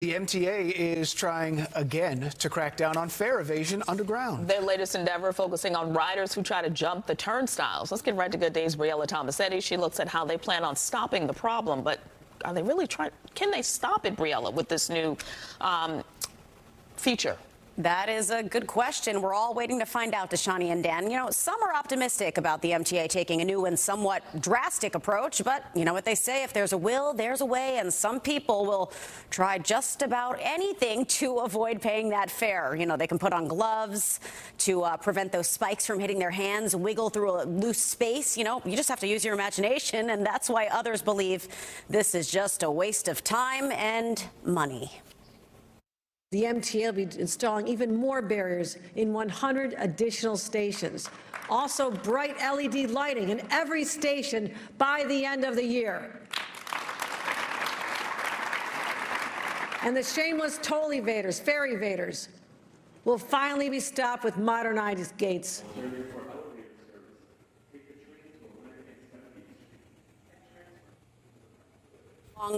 The MTA is trying again to crack down on fare evasion underground. Their latest endeavor focusing on riders who try to jump the turnstiles. Let's get right to Good Day's Briella Tomassetti. She looks at how they plan on stopping the problem, but are they really trying? Can they stop it, Briella, with this new feature? That is a good question. We're all waiting to find out, Deshani and Dan. You know, some are optimistic about the MTA taking a new and somewhat drastic approach, but you know what they say, if there's a will, there's a way, and some people will try just about anything to avoid paying that fare. You know, they can put on gloves to prevent those spikes from hitting their hands, wiggle through a loose space. You know, you just have to use your imagination, and that's why others believe this is just a waste of time and money. The MTA will be installing even more barriers in 100 additional stations. Also, bright LED lighting in every station by the end of the year. And the shameless toll evaders, fare evaders, will finally be stopped with modernized gates.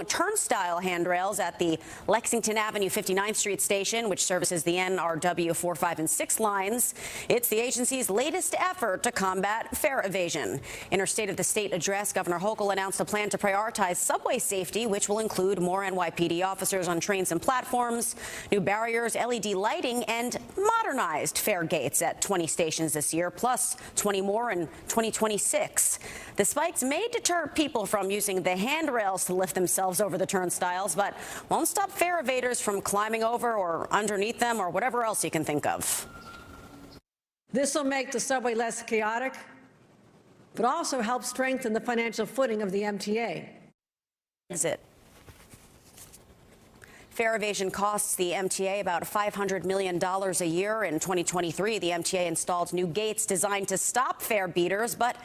Turnstile handrails at the Lexington Avenue 59th Street station, which services the NRW 4, 5, and 6 lines. It's the agency's latest effort to combat fare evasion. In her State of the State address, Governor Hochul announced a plan to prioritize subway safety, which will include more NYPD officers on trains and platforms, new barriers, LED lighting, and modernized fare gates at 20 stations this year, plus 20 more in 2026. The spikes may deter people from using the handrails to lift themselves over the turnstiles, but won't stop fare evaders from climbing over or underneath them or whatever else you can think of. This will make the subway less chaotic, but also help strengthen the financial footing of the MTA. Exit. Fare evasion costs the MTA about $500 million a year. In 2023, the MTA installed new gates designed to stop fare beaters, but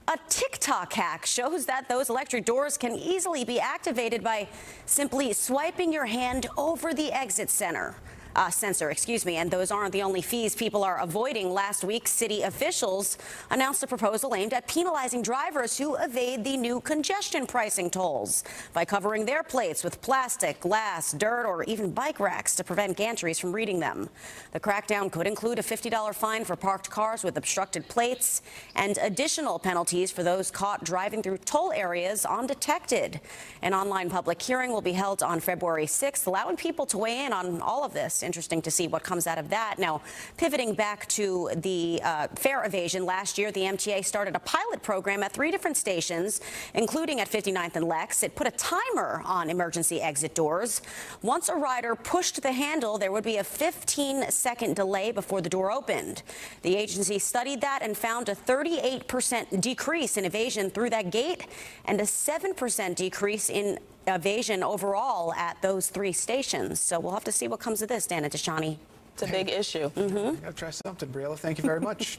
a TikTok hack shows that those electric doors can easily be activated by simply swiping your hand over the exit sensor, and those aren't the only fees people are avoiding. Last week, city officials announced a proposal aimed at penalizing drivers who evade the new congestion pricing tolls by covering their plates with plastic, glass, dirt, or even bike racks to prevent gantries from reading them. The crackdown could include a $50 fine for parked cars with obstructed plates and additional penalties for those caught driving through toll areas undetected. An online public hearing will be held on February 6th, allowing people to weigh in on all of this. Interesting to see what comes out of that. Now, pivoting back to the fare evasion, last year the MTA started a pilot program at 3 different stations, including at 59th and Lex. It put a timer on emergency exit doors. Once a rider pushed the handle, there would be a 15-second delay before the door opened. The agency studied that and found a 38% decrease in evasion through that gate and a 7% decrease in evasion overall at those 3 stations. So we'll have to see what comes of this, Dan and Deshani. It's a big issue. Gotta try something, Briella. Thank you very much.